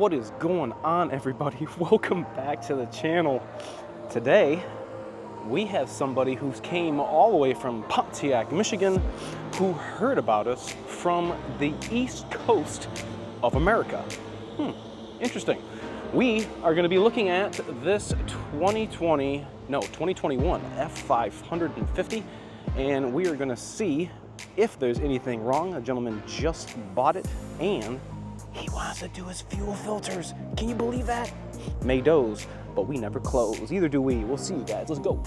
What is going on, everybody? Welcome back to the channel. Today we have somebody who came all the way from Pontiac, Michigan, who heard about us from the East Coast of America. Interesting. We are going to be looking at this 2021 F550, and we are going to see if there's anything wrong. A gentleman just bought it, and he wants to do his fuel filters. Can you believe that? May doze, but we never close. Either do we. We'll see you guys. Let's go.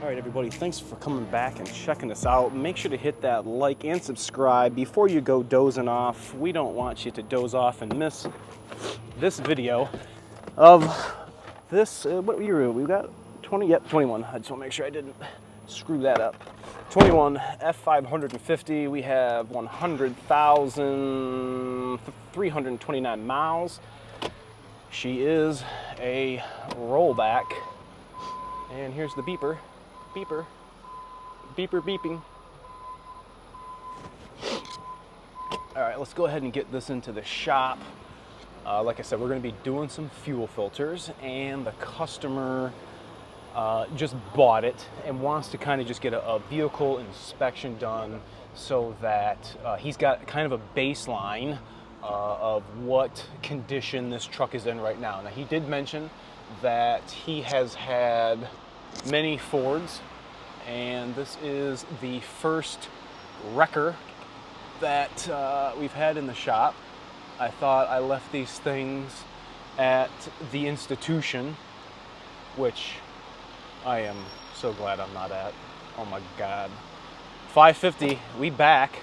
All right, everybody, thanks for coming back and checking us out. Make sure to hit that like and subscribe before you go dozing off. We don't want you to doze off and miss this video of this, what year we got? 20, yep, 21. I just want to make sure I didn't screw that up. 21 F550. We have 100,329 miles. She is a rollback. And here's the beeper. Beeper beeping. All right, let's go ahead and get this into the shop. Like I said, we're going to be doing some fuel filters, and the customer just bought it and wants to kind of just get a vehicle inspection done so that he's got kind of a baseline of what condition this truck is in right now. Now, he did mention that he has had many Fords, and this is the first wrecker that we've had in the shop. I thought I left these things at the institution, which I am so glad I'm not at. Oh my God. 550, we back.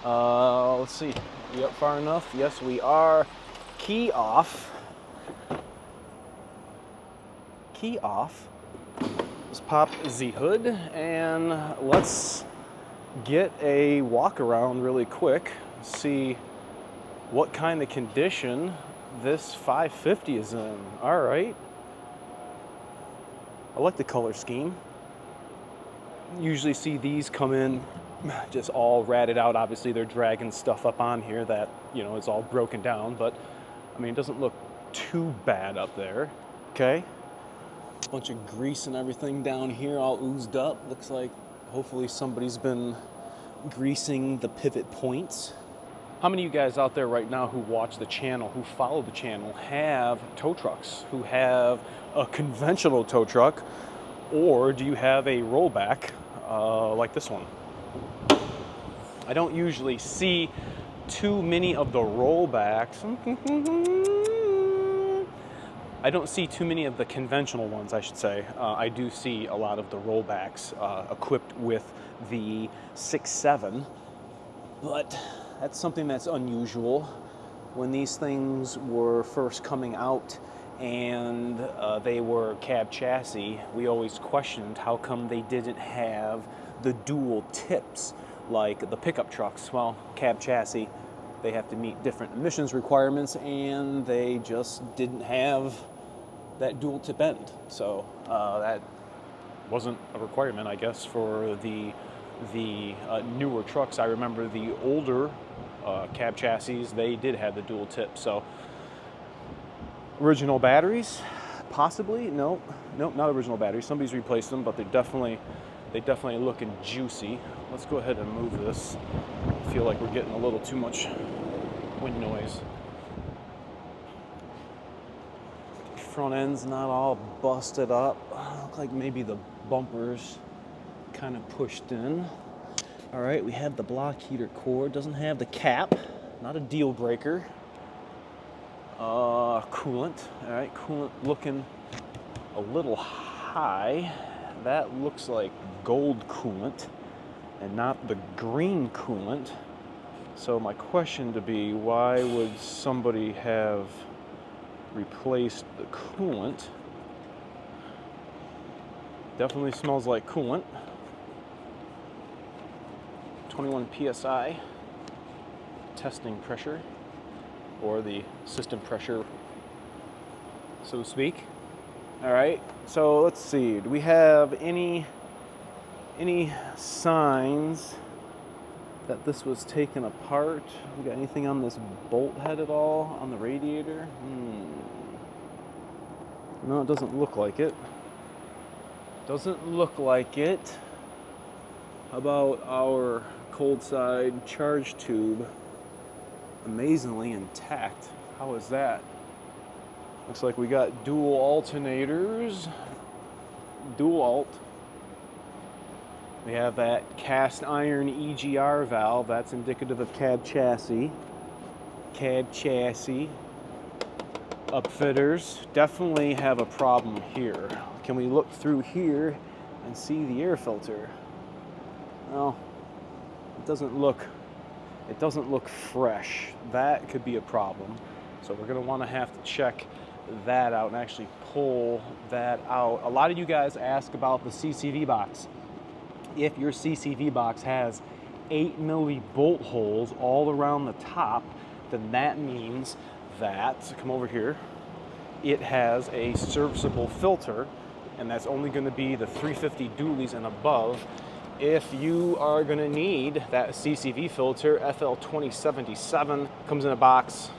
Let's see, we up far enough? Yes, we are. Key off. Key off. Let's pop the hood and let's get a walk around really quick, see what kind of condition this 550 is in. All right. I like the color scheme. Usually see these come in just all ratted out. Obviously they're dragging stuff up on here that, you know, is all broken down, but I mean, it doesn't look too bad up there. Okay. Bunch of grease and everything down here, all oozed up. Looks like hopefully somebody's been greasing the pivot points. How many of you guys out there right now who watch the channel, who follow the channel, have tow trucks, who have a conventional tow truck, or do you have a rollback like this one? I don't usually see too many of the rollbacks. I don't see too many of the conventional ones, I should say. I do see a lot of the rollbacks equipped with the 6.7, but that's something that's unusual. When these things were first coming out and they were cab chassis, we always questioned how come they didn't have the dual tips like the pickup trucks. Well, cab chassis, they have to meet different emissions requirements, and they just didn't have that dual tip end. So that wasn't a requirement, I guess, for the newer trucks. I remember the older cab chassis, they did have the dual tip. So original batteries, possibly? Nope, not original batteries. Somebody's replaced them, but they definitely looking juicy. Let's go ahead and move this. I feel like we're getting a little too much wind noise. Front end's not all busted up. Look like maybe the bumpers kind of pushed in. All right, we have the block heater core. Doesn't have the cap. Not a deal breaker. Coolant. All right, coolant looking a little high. That looks like gold coolant and not the green coolant. So my question to be, why would somebody have replaced the coolant? Definitely smells like coolant. 21 psi testing pressure, or the system pressure, so to speak. All right, so let's see. Do we have any signs that this was taken apart? We got anything on this bolt head at all on the radiator? No, it doesn't look like it. Doesn't look like it. How about our cold side charge tube? Amazingly intact. How is that? Looks like we got dual alternators. Dual alt. We have that cast iron EGR valve. That's indicative of cab chassis. Cab chassis. Upfitters definitely have a problem here. Can we look through here and see the air filter? Well, it doesn't look fresh. That could be a problem. So we're gonna wanna have to check that out and actually pull that out. A lot of you guys ask about the CCV box. If your CCV box has 8 milli bolt holes all around the top, then that means that, so come over here, it has a serviceable filter, and that's only gonna be the 350 dualies and above. If you are gonna need that CCV filter, FL2077 comes in a box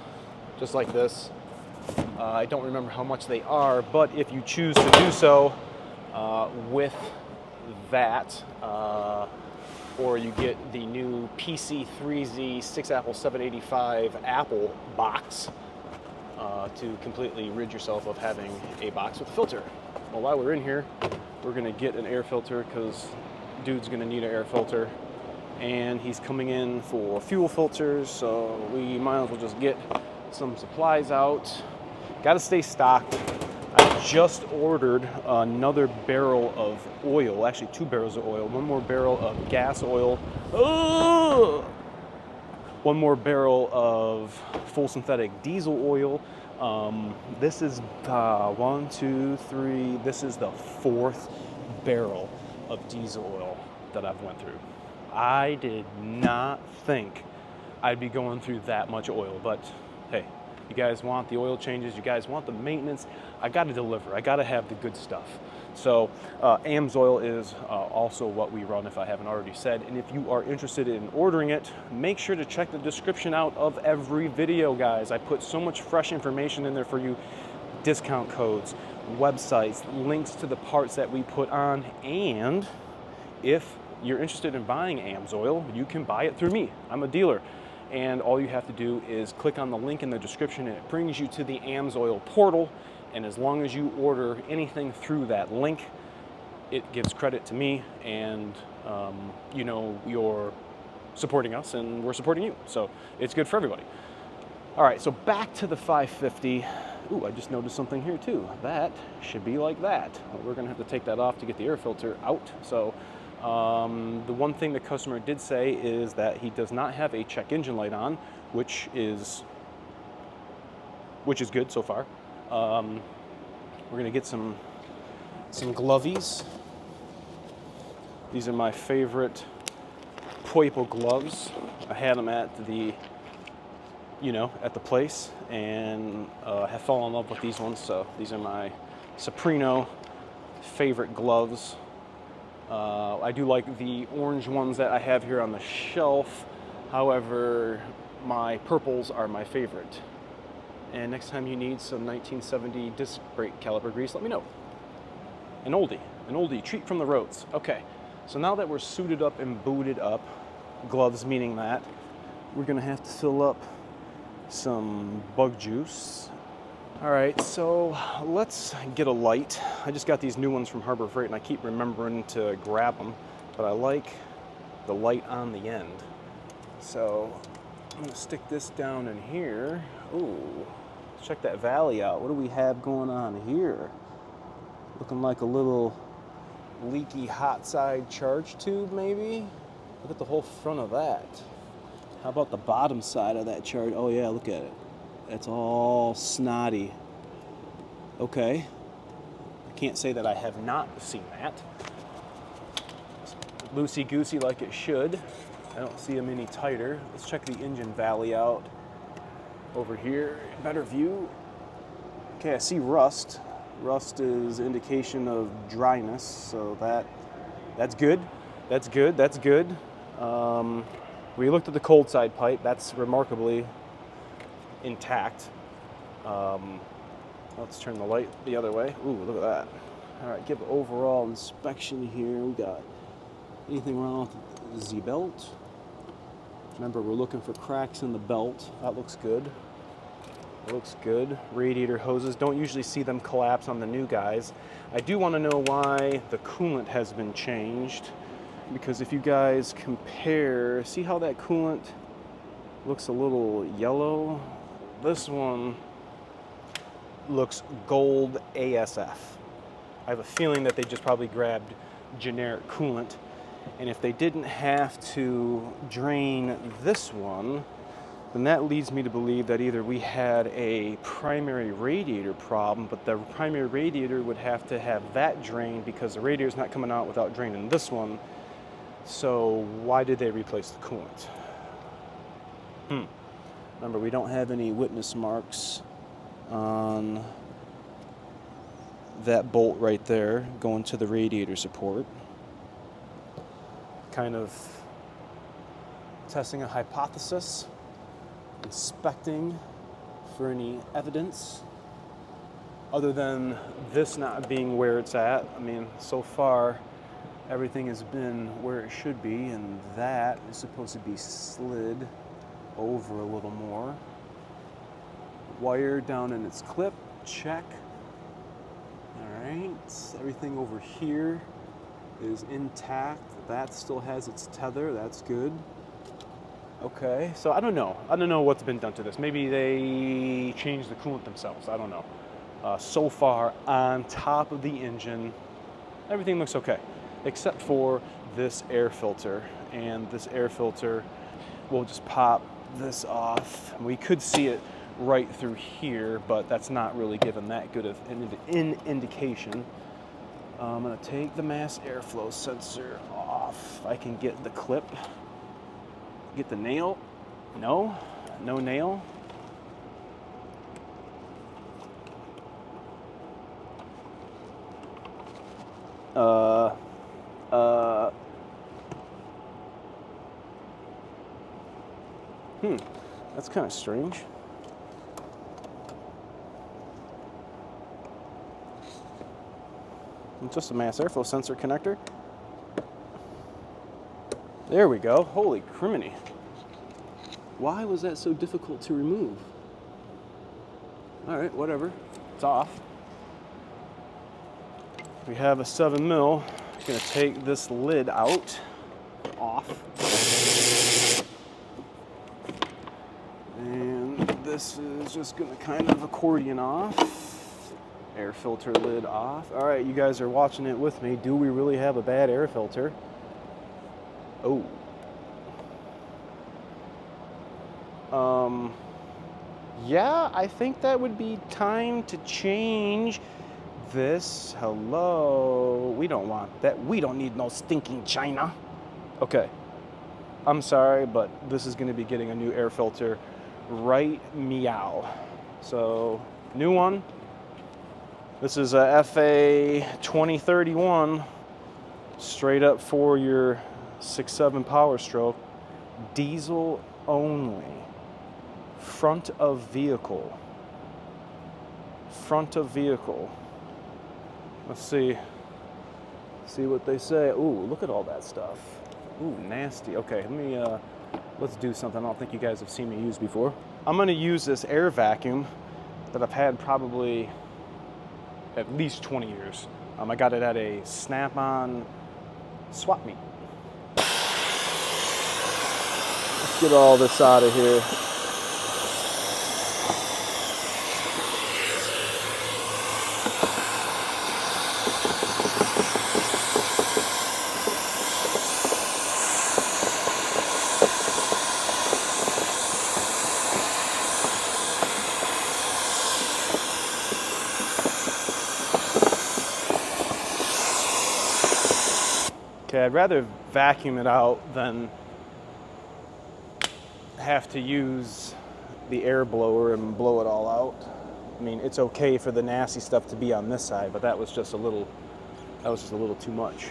just like this. I don't remember how much they are, but if you choose to do so with that, or you get the new PC3Z 6 Apple 785 Apple box to completely rid yourself of having a box with a filter. Well, while we're in here, we're gonna get an air filter because dude's gonna need an air filter, and he's coming in for fuel filters, so we might as well just get some supplies out. Gotta stay stocked. I just ordered another barrel of oil, actually 2 barrels of oil, 1 more barrel of gas oil, 1 more barrel of full synthetic diesel oil. This is 1, 2, 3, this is the 4th barrel of diesel oil that I've went through. I did not think I'd be going through that much oil, but hey, you guys want the oil changes, you guys want the maintenance, I gotta deliver, I gotta have the good stuff. So Amsoil is also what we run, if I haven't already said, and if you are interested in ordering it, make sure to check the description out of every video, guys. I put so much fresh information in there for you, discount codes, websites, links to the parts that we put on, and if you're interested in buying Amsoil, you can buy it through me. I'm a dealer. And all you have to do is click on the link in the description and it brings you to the Amsoil portal. And as long as you order anything through that link, it gives credit to me, and you know, you're supporting us and we're supporting you. So it's good for everybody. All right, so back to the 550. Ooh, I just noticed something here too. That should be like that. We're gonna have to take that off to get the air filter out. So the one thing the customer did say is that he does not have a check engine light on, which is good so far. We're gonna get some glovies. These are my favorite Poipo gloves. I had them at the, at the place, and have fallen in love with these ones. So these are my Soprano favorite gloves. I do like the orange ones that I have here on the shelf. However, my purples are my favorite. And next time you need some 1970 disc brake caliper grease, let me know. An oldie, treat from the roads. Okay, so now that we're suited up and booted up, gloves meaning that, we're gonna have to fill up some bug juice. All right, so let's get a light. I just got these new ones from Harbor Freight and I keep remembering to grab them, but I like the light on the end. So I'm gonna stick this down in here. Ooh, check that valley out. What do we have going on here? Looking like a little leaky hot side charge tube, maybe? Look at the whole front of that. How about the bottom side of that chart? Oh yeah, look at it. It's all snotty. Okay. I can't say that I have not seen that. Loosey-goosey like it should. I don't see them any tighter. Let's check the engine valley out over here. Better view. Okay, I see rust. Rust is indication of dryness, so that's good. That's good. That's good. We looked at the cold side pipe. That's remarkably intact. Let's turn the light the other way. Ooh, look at that. All right, give an overall inspection here. We got anything wrong with the Z-belt? Remember, we're looking for cracks in the belt. That looks good. It looks good. Radiator hoses, don't usually see them collapse on the new guys. I do want to know why the coolant has been changed, because if you guys compare, see how that coolant looks a little yellow? This one looks gold ASF. I have a feeling that they just probably grabbed generic coolant, and if they didn't have to drain this one, then that leads me to believe that either we had a primary radiator problem, but the primary radiator would have to have that drained because the radiator's not coming out without draining this one. So why did they replace the coolant? Remember, we don't have any witness marks on that bolt right there going to the radiator support. Kind of testing a hypothesis, inspecting for any evidence other than this not being where it's at. I mean, so far everything has been where it should be, and that is supposed to be slid over a little more. Wire down in its clip, check. All right, everything over here is intact. That still has its tether, that's good. Okay, so I don't know what's been done to this. Maybe they changed the coolant themselves, I don't know. So far, on top of the engine, everything looks okay, except for this air filter. And this air filter, we'll just pop this off. We could see it right through here, but that's not really given that good of an indication. I'm gonna take the mass airflow sensor off. If I can get the clip, get the nail. No nail. That's kind of strange. It's just a mass airflow sensor connector. There we go. Holy criminy. Why was that so difficult to remove? All right, whatever. It's off. We have a 7mm. I'm gonna take this lid out, off. And this is just gonna kind of accordion off. Air filter lid off. All right, you guys are watching it with me. Do we really have a bad air filter? Oh. Yeah, I think that would be time to change this. Hello. We don't want that. We don't need no stinking China. Okay. I'm sorry, but this is going to be getting a new air filter right meow. So, new one. This is a FA2031, straight up for your 6.7 Power Stroke, diesel only, front of vehicle. Let's see what they say. Ooh, look at all that stuff. Ooh, nasty. Okay, let's do something I don't think you guys have seen me use before. I'm gonna use this air vacuum that I've had probably at least 20 years. I got it at a Snap-on swap meet. Let's get all this out of here. Okay, I'd rather vacuum it out than have to use the air blower and blow it all out. I mean, it's okay for the nasty stuff to be on this side, but that was just a little too much.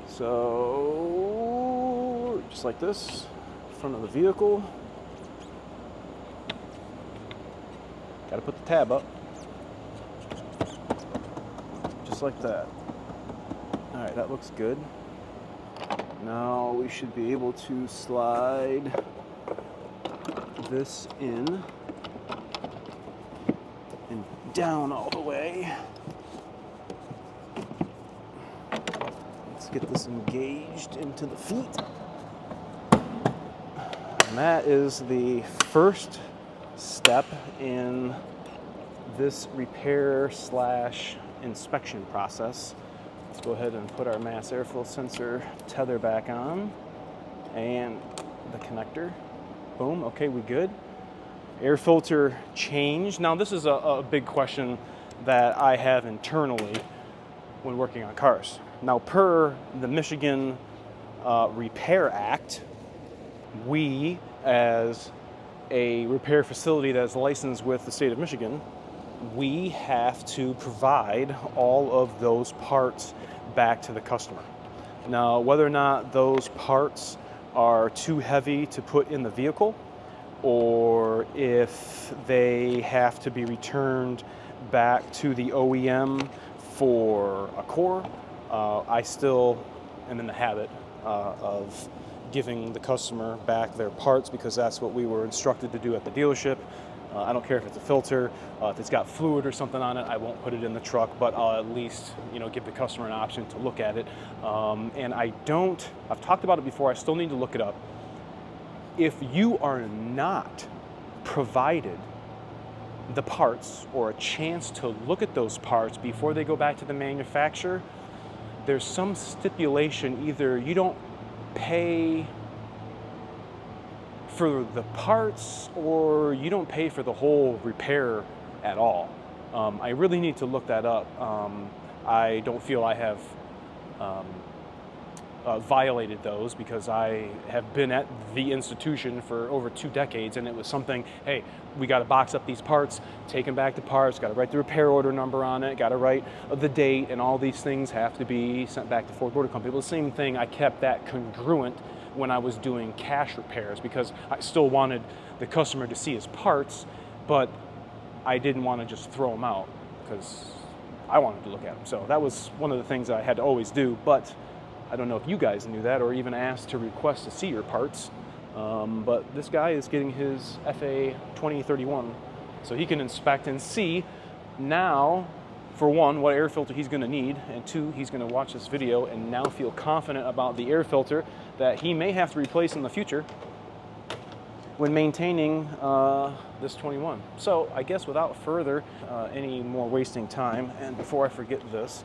So, just like this, front of the vehicle. Gotta put the tab up. Just like that. All right, that looks good. Now we should be able to slide this in and down all the way. Let's get this engaged into the feet. And that is the first step in this repair / inspection process. Let's go ahead and put our mass airflow sensor tether back on and the connector. Boom, okay, we good. Air filter change. Now this is a big question that I have internally when working on cars. Now per the Michigan Repair Act, we as a repair facility that's licensed with the state of Michigan, we have to provide all of those parts back to the customer. Now, whether or not those parts are too heavy to put in the vehicle, or if they have to be returned back to the OEM for a core, I still am in the habit of giving the customer back their parts because that's what we were instructed to do at the dealership. I don't care if it's a filter, if it's got fluid or something on it, I won't put it in the truck, but I'll at least, give the customer an option to look at it. And I've talked about it before, I still need to look it up. If you are not provided the parts or a chance to look at those parts before they go back to the manufacturer, there's some stipulation, either you don't pay for the parts or you don't pay for the whole repair at all. I really need to look that up. I don't feel I have violated those because I have been at the institution for over 2 decades, and it was something, hey, we got to box up these parts, take them back to parts, got to write the repair order number on it, got to write the date, and all these things have to be sent back to Ford Motor Company. Well, the same thing, I kept that congruent when I was doing cash repairs because I still wanted the customer to see his parts, but I didn't want to just throw them out because I wanted to look at them. So that was one of the things that I had to always do, but I don't know if you guys knew that or even asked to request to see your parts. But this guy is getting his FA 2031, so he can inspect and see now, for one, what air filter he's going to need, and two, he's going to watch this video and now feel confident about the air filter that he may have to replace in the future when maintaining this 21. So I guess without further any more wasting time, and before I forget this,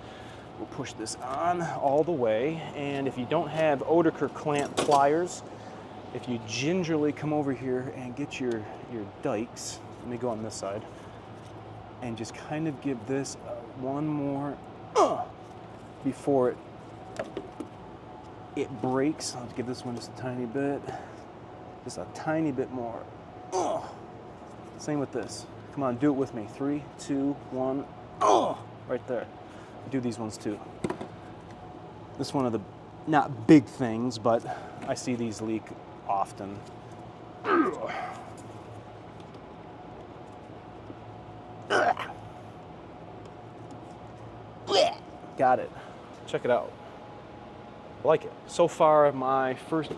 we'll push this on all the way, and if you don't have Oetiker clamp pliers, if you gingerly come over here and get your dikes, let me go on this side, and just kind of give this one more before it breaks. I'll give this one just a tiny bit, just a tiny bit more. Same with this. Come on, do it with me. 3, 2, 1. Right there. Do these ones too. This is one of the not big things, but I see these leak often. Got it. Check it out. I like it. So far, my first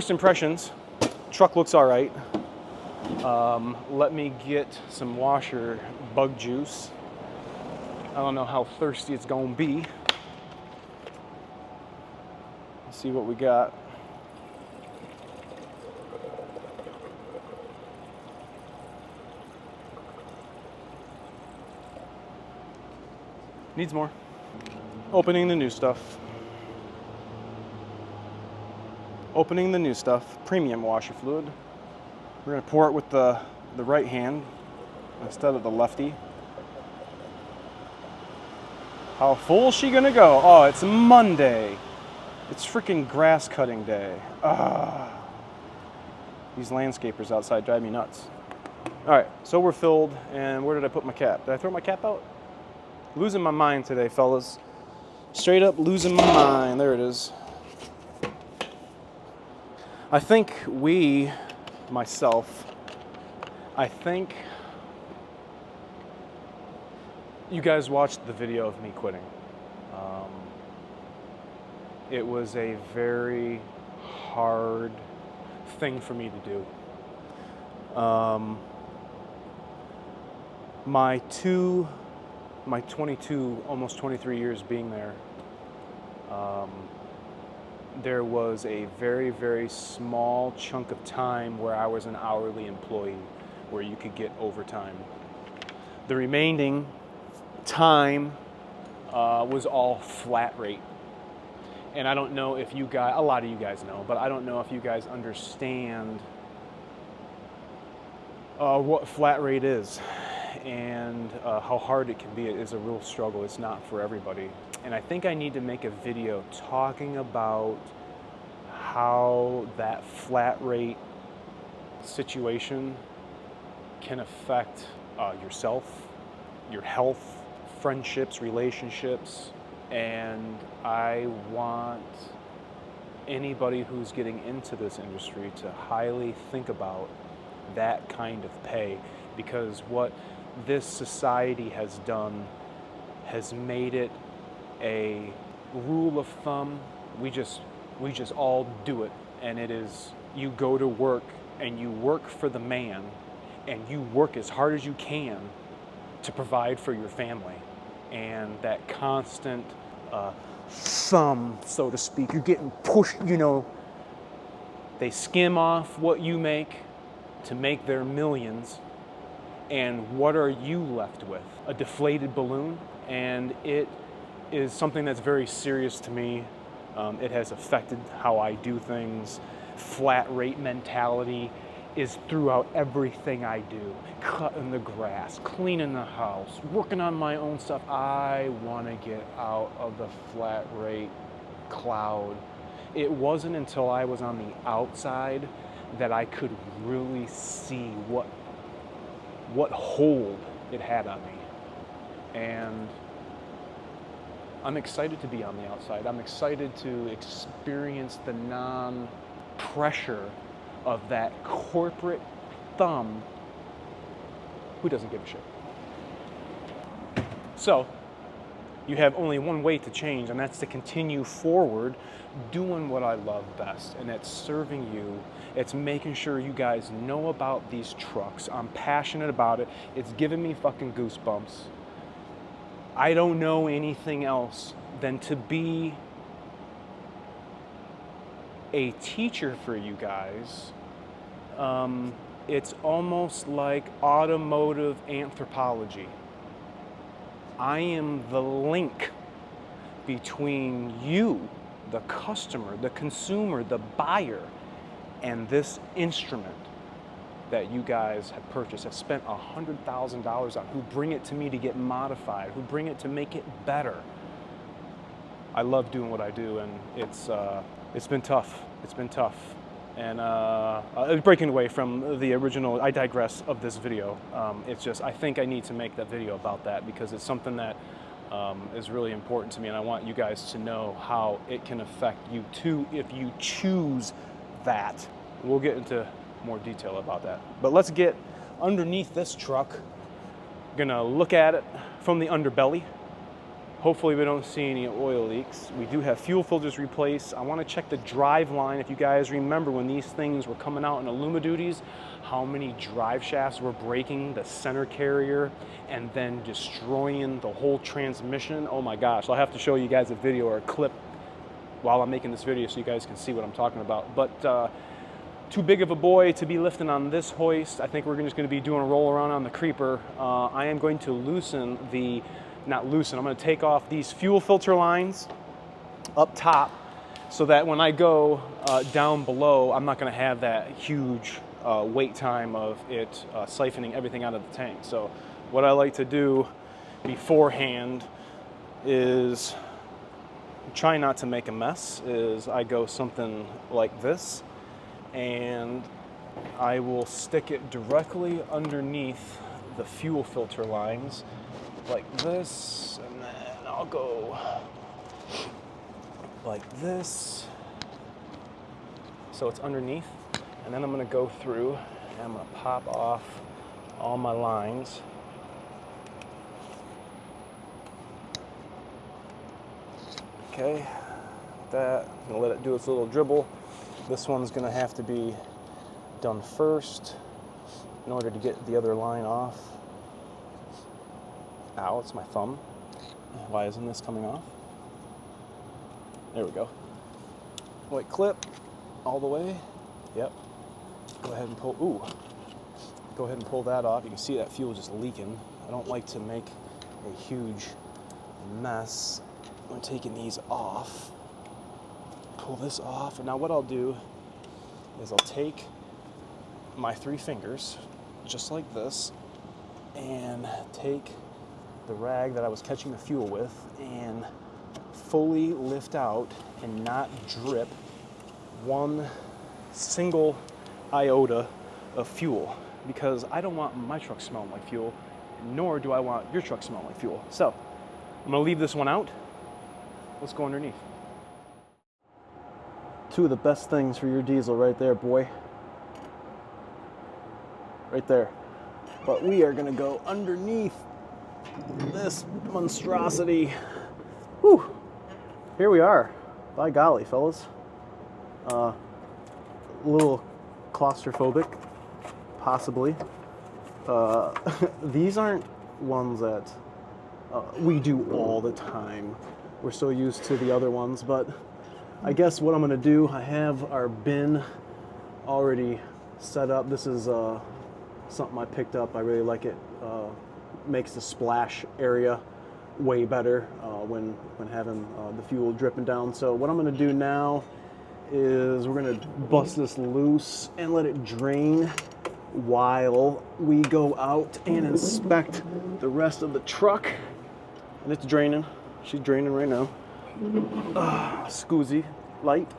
impressions, truck looks all right. Let me get some washer bug juice. I don't know how thirsty it's gonna be. Let's see what we got. Needs more. Opening the new stuff. Opening the new stuff. Premium washer fluid. We're going to pour it with the right hand instead of the lefty. How full is she gonna go? Oh, it's Monday. It's freaking grass cutting day. These landscapers outside drive me nuts. All right, so we're filled, and where did I put my cap? Did I throw my cap out? Losing my mind today, fellas. Straight up losing my mind. There it is. I think I think you guys watched the video of me quitting. It was a very hard thing for me to do. My 22, almost 23 years being there, there was a very, very small chunk of time where I was an hourly employee, where you could get overtime. The remaining time was all flat rate. And I don't know if you guys, a lot of you guys know, but I don't know if you guys understand what flat rate is and how hard it can be. It is a real struggle. It's not for everybody. And I think I need to make a video talking about how that flat rate situation can affect yourself, your health, friendships, relationships. And I want anybody who's getting into this industry to highly think about that kind of pay, because what this society has done has made it a rule of thumb. We just all do it, and it is, you go to work and you work for the man, and you work as hard as you can to provide for your family. And that constant thumb, so to speak, you're getting pushed, you know, they skim off what you make to make their millions, and what are you left with? A deflated balloon. And it is something that's very serious to me. It has affected how I do things. Flat rate mentality is throughout everything I do. Cutting the grass, cleaning the house, working on my own stuff. I want to get out of the flat rate cloud. It wasn't until I was on the outside that I could really see what hold it had on me. And I'm excited to be on the outside. I'm excited to experience the non-pressure of that corporate thumb who doesn't give a shit. So, you have only one way to change, and that's to continue forward doing what I love best, and that's serving you. It's making sure you guys know about these trucks. I'm passionate about it. It's giving me fucking goosebumps. I don't know anything else than to be a teacher for you guys. It's almost like automotive anthropology. I am the link between you, the customer, the consumer, the buyer, and this instrument that you guys have purchased, have spent $100,000 on, who bring it to me to get modified, who bring it to make it better. I love doing what I do, and it's been tough. It's been tough. And breaking away from the original, I digress, of this video. It's just, I think I need to make that video about that, because it's something that is really important to me, and I want you guys to know how it can affect you too if you choose that. We'll get into more detail about that. But let's get underneath this truck. Gonna look at it from the underbelly. Hopefully we don't see any oil leaks. We do have fuel filters replaced. I want to check the drive line. If you guys remember when these things were coming out in Alumiduties, how many drive shafts were breaking the center carrier and then destroying the whole transmission. Oh my gosh, I'll have to show you guys a video or a clip while I'm making this video so you guys can see what I'm talking about. But too big of a boy to be lifting on this hoist. I think we're just going to be doing a roll around on the creeper. I am going to loosen the, I'm going to take off these fuel filter lines up top so that when I go down below, I'm not going to have that huge wait time of it siphoning everything out of the tank. So what I like to do beforehand is try not to make a mess is I go something like this, and I will stick it directly underneath the fuel filter lines like this, and then I'll go like this so it's underneath, and then I'm going to go through and I'm going to pop off all my lines. Okay, that, I'm going to let it do its little dribble. This one's going to have to be done first in order to get the other line off. Ow, it's my thumb. Why isn't this coming off? There we go. White clip all the way. Yep. Go ahead and pull, ooh. Go ahead and pull that off. You can see that fuel just leaking. I don't like to make a huge mess. I'm taking these off. Pull this off, and now what I'll do is I'll take my 3 fingers, just like this, and take the rag that I was catching the fuel with and fully lift out and not drip one single iota of fuel, because I don't want my truck smelling like fuel, nor do I want your truck smelling like fuel. So I'm gonna leave this one out. Let's go underneath. 2 of the best things for your diesel right there, boy. Right there. But we are gonna go underneath this monstrosity. Whew. Here we are. By golly, fellas. A little claustrophobic, possibly. These aren't ones that we do all the time. We're so used to the other ones, but I guess what I'm gonna do, I have our bin already set up. This is something I picked up. I really like it. Makes the splash area way better when having the fuel dripping down. So what I'm gonna do now is we're gonna bust this loose and let it drain while we go out and inspect the rest of the truck. And it's draining. She's draining right now. Scoozy light.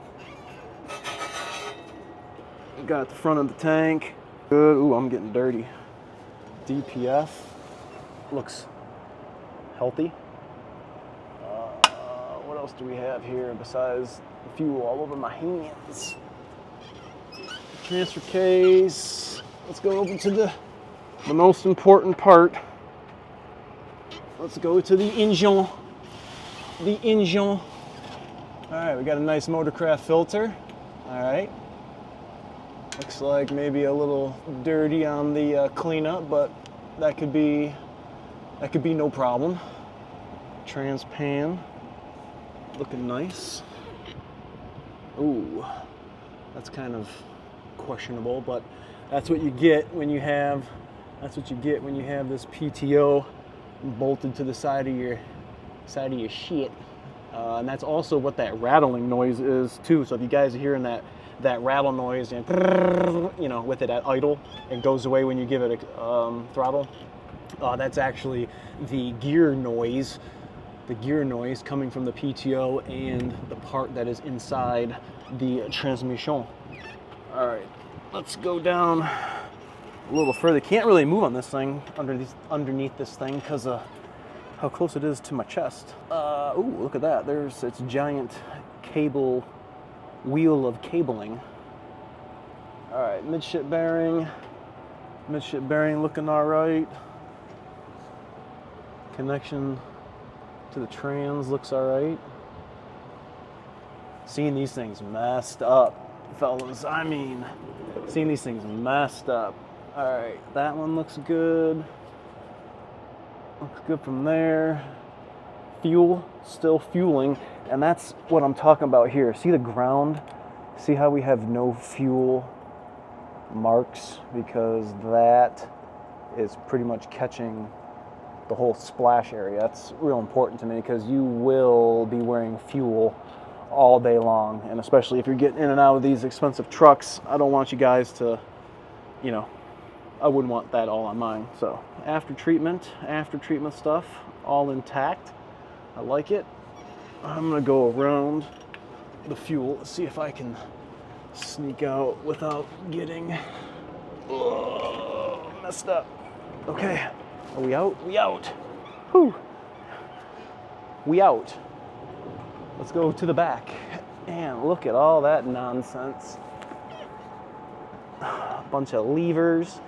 Got at the front of the tank. Good. Ooh, I'm getting dirty. DPF looks healthy. What else do we have here besides the fuel all over my hands? Transfer case. Let's go over to the most important part. Let's go to the engine. The engine. All right, we got a nice Motorcraft filter. All right. Looks like maybe a little dirty on the cleanup, but that could be no problem. Trans pan, looking nice. Ooh, that's kind of questionable, but that's what you get when you have this PTO bolted to the side of your shit. And that's also what that rattling noise is too. So if you guys are hearing that rattle noise and with it at idle, it goes away when you give it a throttle. That's actually the gear noise coming from the PTO and the part that is inside the transmission. All right, let's go down a little further. Can't really move on this thing underneath this thing because how close it is to my chest. Ooh, look at that. There's its giant wheel of cabling. All right, midship bearing looking all right. Connection to the trans looks all right. Seeing these things messed up, fellas. I mean, seeing these things messed up. All right, that one looks good. Looks good from there. Fuel, still fueling, and that's what I'm talking about here. See the ground? See how we have no fuel marks? Because that is pretty much catching the whole splash area. That's real important to me because you will be wearing fuel all day long, and especially if you're getting in and out of these expensive trucks, I don't want you guys to, I wouldn't want that all on mine. So after treatment stuff, all intact. I like it. I'm gonna go around the fuel, see if I can sneak out without getting messed up. Okay, are we out? We out. Whew. We out. Let's go to the back and look at all that nonsense. A bunch of levers,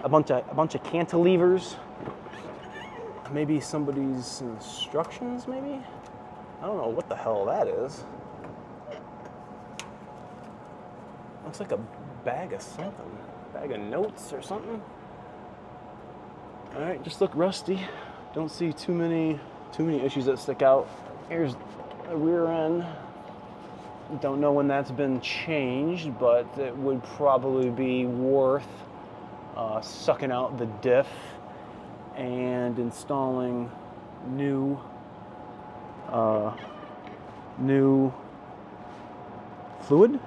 a bunch of cantilevers. Maybe somebody's instructions, maybe? I don't know what the hell that is. Looks like a bag of something. Bag of notes or something. All right, just look rusty. Don't see too many issues that stick out. Here's the rear end. Don't know when that's been changed, but it would probably be worth sucking out the diff and installing new fluid.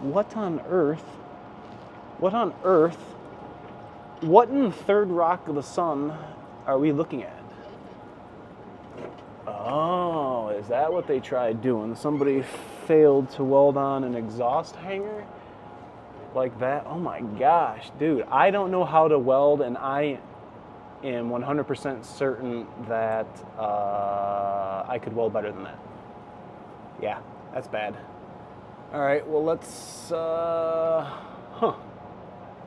What on earth? What on earth? What in the third rock of the sun are we looking at? Oh, is that what they tried doing? Somebody failed to weld on an exhaust hanger like that? Oh my gosh, dude, I don't know how to weld, and I am 100% certain that I could weld better than that. Yeah, that's bad. All right, well, let's,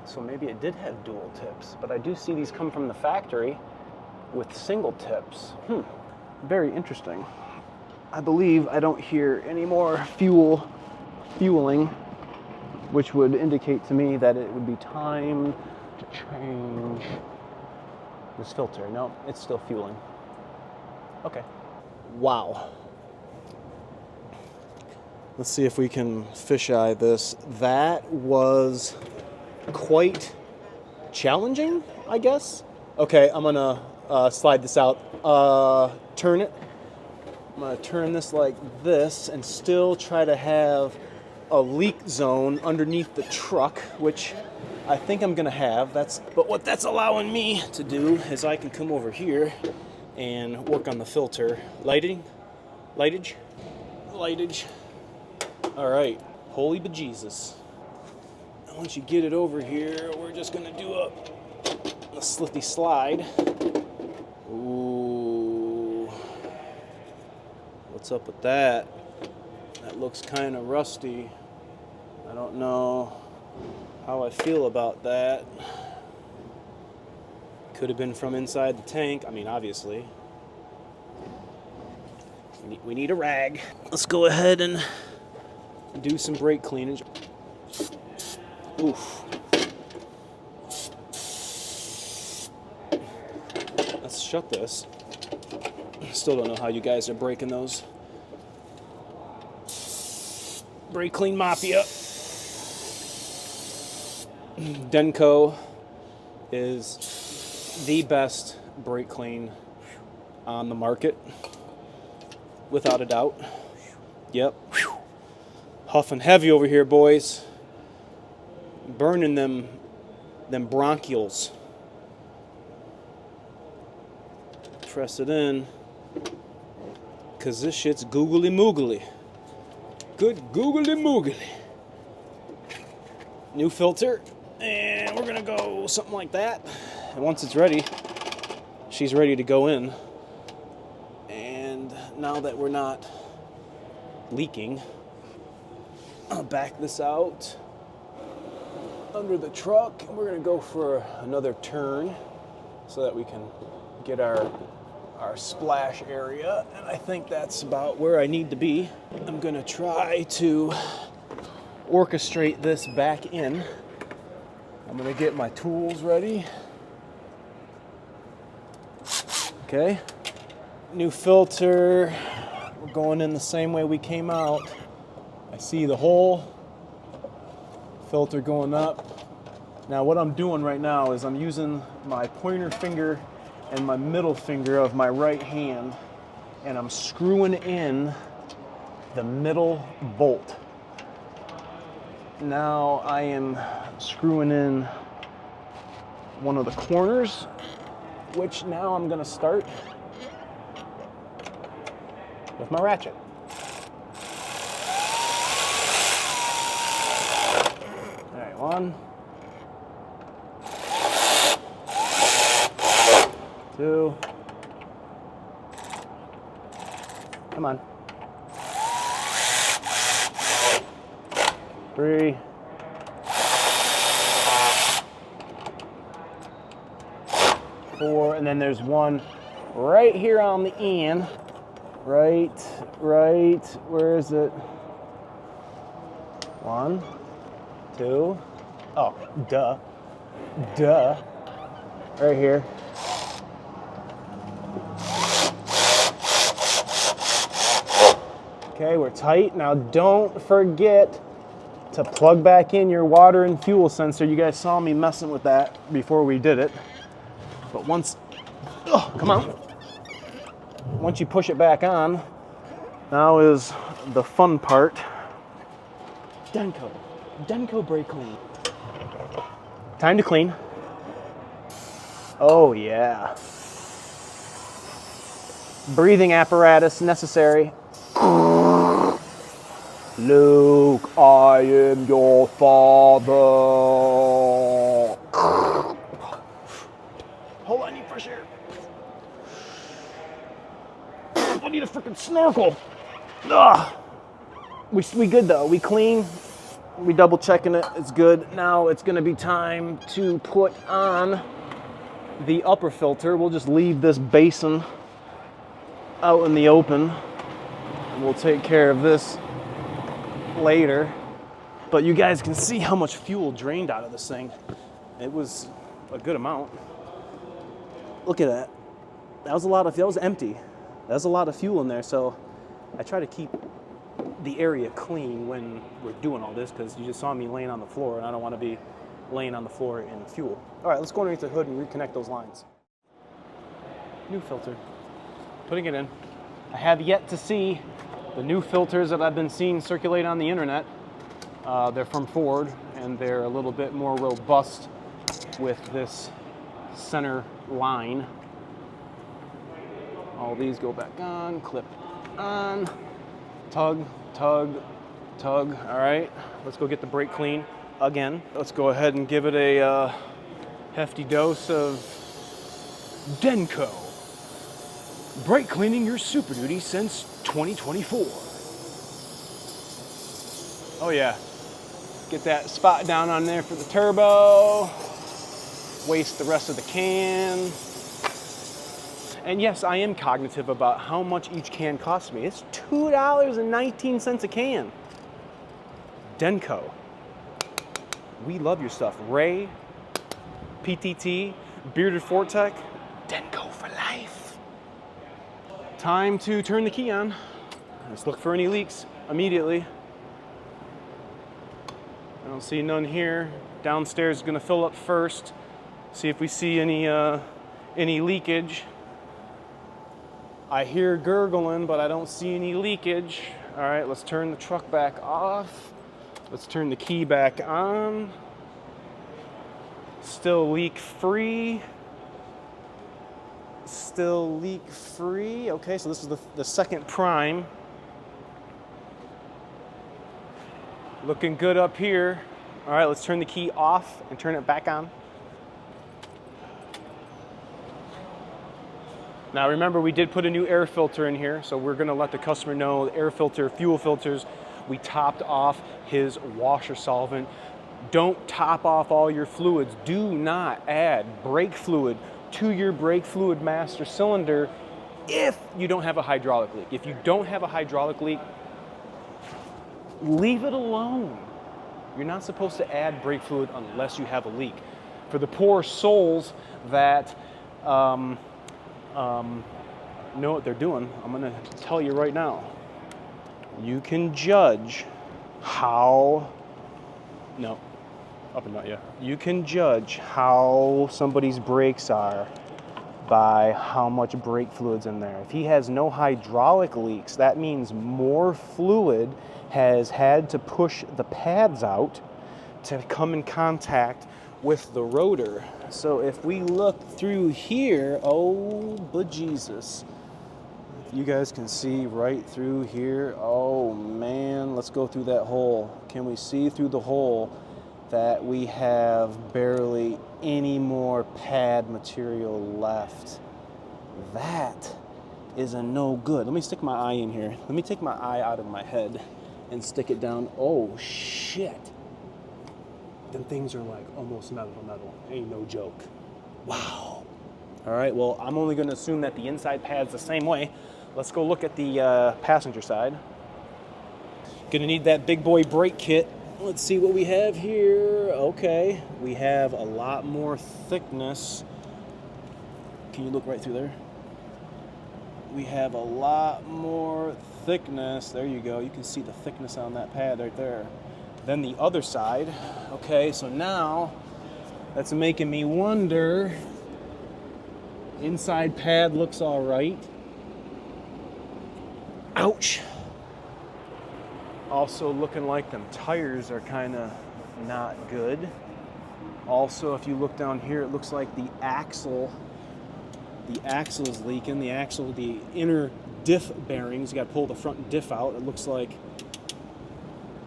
So maybe it did have dual tips, but I do see these come from the factory with single tips. Very interesting. I believe I don't hear any more fueling, which would indicate to me that it would be time to change this filter. No, it's still fueling. Okay. Wow. Let's see if we can fisheye this. That was quite challenging, I guess. Okay, I'm gonna slide this out. Turn it. I'm gonna turn this like this and still try to have a leak zone underneath the truck, which I think I'm gonna have. But what that's allowing me to do is I can come over here and work on the filter. Lightage. All right, holy bejesus. Once you get it over here, we're just gonna do a slithy slide. Ooh, what's up with that? That looks kind of rusty. I don't know how I feel about that. Could have been from inside the tank. I mean, obviously. We need a rag. Let's go ahead and do some brake cleaning. Oof. Let's shut this. Still don't know how you guys are breaking those. Brake clean Mafia. Denko is the best brake clean on the market, without a doubt. Yep. Huffing heavy over here, boys. Burning them bronchioles. Press it in, cause this shit's googly moogly. Good googly moogly. New filter, and we're gonna go something like that. And once it's ready, she's ready to go in. And now that we're not leaking, I'll back this out under the truck, and we're gonna go for another turn so that we can get our splash area, and I think that's about where I need to be. I'm gonna try to orchestrate this back in. I'm gonna get my tools ready. Okay, new filter. We're going in the same way we came out. I see the hole. Filter going up. Now what I'm doing right now is I'm using my pointer finger and my middle finger of my right hand, and I'm screwing in the middle bolt. Now I am screwing in one of the corners, which now I'm gonna start. with my ratchet. All right, 1, 2, come on, 3, 4, and then there's one right here on the end. Right, where is it? 1, 2, oh, duh, right here. Okay, we're tight. Now don't forget to plug back in your water and fuel sensor. You guys saw me messing with that before we did it. But once, oh, come on. Once you push it back on, now is the fun part. Denko brake clean. Time to clean. Oh yeah. Breathing apparatus necessary. Luke, I am your father. Hold on, I need fresh air. I need a freaking snorkel. Ugh. We good though. We clean. We double checking it. It's good. Now it's gonna be time to put on the upper filter. We'll just leave this basin out in the open, and we'll take care of this later. But you guys can see how much fuel drained out of this thing. It was a good amount. Look at that. That was a lot of, that was empty. There's a lot of fuel in there, so I try to keep the area clean when we're doing all this, because you just saw me laying on the floor, and I don't want to be laying on the floor in fuel. All right, let's go underneath the hood and reconnect those lines. New filter, putting it in. I have yet to see the new filters that I've been seeing circulate on the internet. They're from Ford, and they're a little bit more robust with this center line. All these go back on, clip on, tug, tug, tug. All right, let's go get the brake clean again. Let's go ahead and give it a hefty dose of Denko. Brake cleaning your Superduty since 2024. Oh yeah, get that spot down on there for the turbo. Waste the rest of the can. And yes, I am cognitive about how much each can costs me. It's $2.19 a can. Denko. We love your stuff. Ray, PTT, Bearded Fortec, Denko for life. Time to turn the key on. Let's look for any leaks immediately. I don't see none here. Downstairs is gonna fill up first. See if we see any leakage. I hear gurgling, but I don't see any leakage. All right, let's turn the truck back off. Let's turn the key back on. Still leak free. Still leak free. Okay, so this is the second prime. Looking good up here. All right, let's turn the key off and turn it back on. Now remember, we did put a new air filter in here, so we're gonna let the customer know the air filter, fuel filters, we topped off his washer solvent. Don't top off all your fluids. Do not add brake fluid to your brake fluid master cylinder if you don't have a hydraulic leak. If you don't have a hydraulic leak, leave it alone. You're not supposed to add brake fluid unless you have a leak. For the poor souls that know what they're doing, I'm gonna tell you right now. You can judge how, no, up and not yet. You can judge how somebody's brakes are by how much brake fluid's in there. If he has no hydraulic leaks, that means more fluid has had to push the pads out to come in contact with the rotor. So if we look through here, oh bejesus. You guys can see right through here. Oh man, let's go through that hole. Can we see through the hole that we have barely any more pad material left? That is a no good. Let me stick my eye in here. Let me take my eye out of my head and stick it down. Oh shit. Them things are like almost metal to metal. Ain't no joke. Wow. All right, well, I'm only gonna assume that the inside pad's the same way. Let's go look at the passenger side. Gonna need that big boy brake kit. Let's see what we have here. Okay, we have a lot more thickness. Can you look right through there? We have a lot more thickness. There you go. You can see the thickness on that pad right there. Then the other side. Okay, so now that's making me wonder. Inside pad looks all right. Ouch. Also looking like them tires are kind of not good. Also, if you look down here, it looks like the axle is leaking. The inner diff bearings, you got to pull the front diff out. It looks like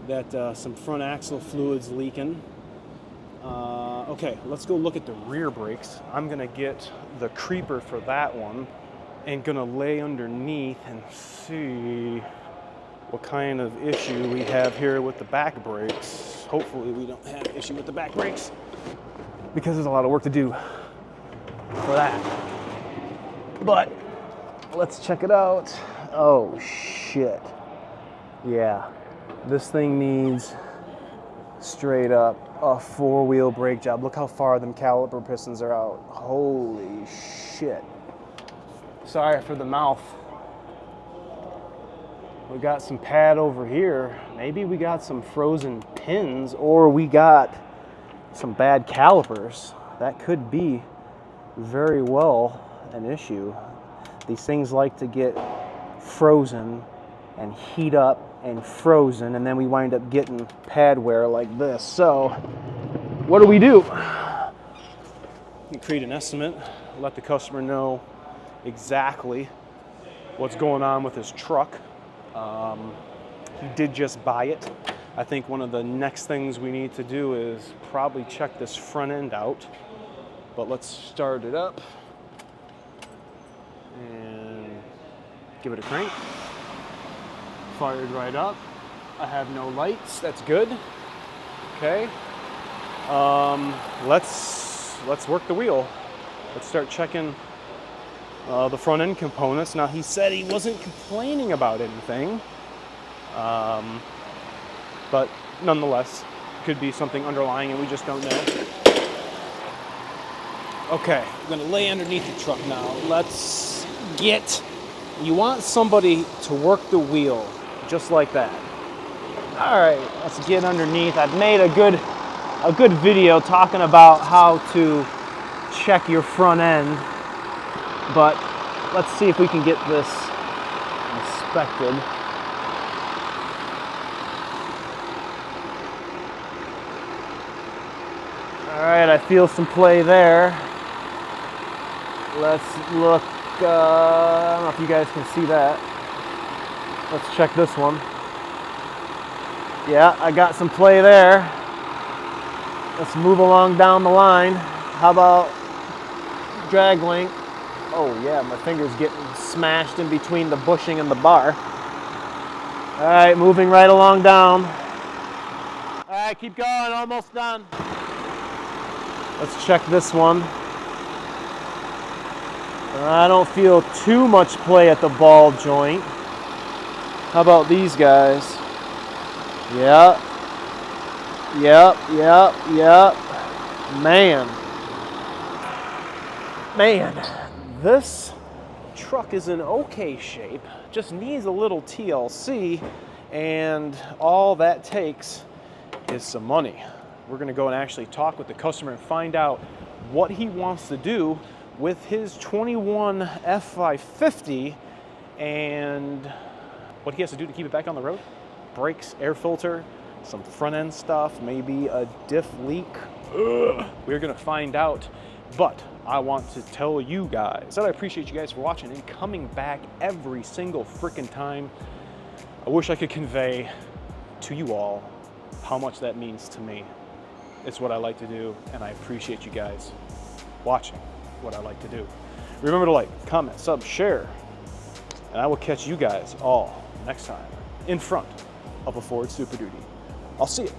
that some front axle fluid's leaking. Okay, let's go look at the rear brakes. I'm gonna get the creeper for that one and gonna lay underneath and see what kind of issue we have here with the back brakes. Hopefully we don't have issue with the back brakes because there's a lot of work to do for that. But let's check it out. Oh shit. Yeah, this thing needs straight up a 4-wheel brake job. Look how far them caliper pistons are out. Holy shit. Sorry for the mouth. We got some pad over here. Maybe we got some frozen pins, or we got some bad calipers. That could be very well an issue. These things like to get frozen and heat up and frozen, and then we wind up getting pad wear like this. So what do? You create an estimate, let the customer know exactly what's going on with his truck. He did just buy it. I think one of the next things we need to do is probably check this front end out. But let's start it up and give it a crank. Fired right up. I have no lights. That's good. Okay. Let's work the wheel. Let's start checking the front end components. Now, he said he wasn't complaining about anything, but nonetheless, could be something underlying and we just don't know. Okay, I'm gonna lay underneath the truck now. You want somebody to work the wheel just like that. All right, let's get underneath. I've made a good video talking about how to check your front end, but let's see if we can get this inspected. All right, I feel some play there. Let's look, I don't know if you guys can see that. Let's check this one. Yeah, I got some play there. Let's move along down the line. How about drag link? Oh yeah, my finger's getting smashed in between the bushing and the bar. All right, moving right along down. All right, keep going, almost done. Let's check this one. I don't feel too much play at the ball joint. How about these guys? Yep. Man, this truck is in okay shape. Just needs a little TLC, and all that takes is some money. We're gonna go and actually talk with the customer and find out what he wants to do with his 21 F550 and what he has to do to keep it back on the road. Brakes, air filter, some front end stuff, maybe a diff leak. We're gonna find out But I want to tell you guys that I appreciate you guys for watching and coming back every single freaking time. I wish I could convey to you all how much that means to me. It's what I like to do, and I appreciate you guys watching what I like to do. Remember to like, comment, sub, share, and I will catch you guys all next time in front of a Ford Super Duty. I'll see you.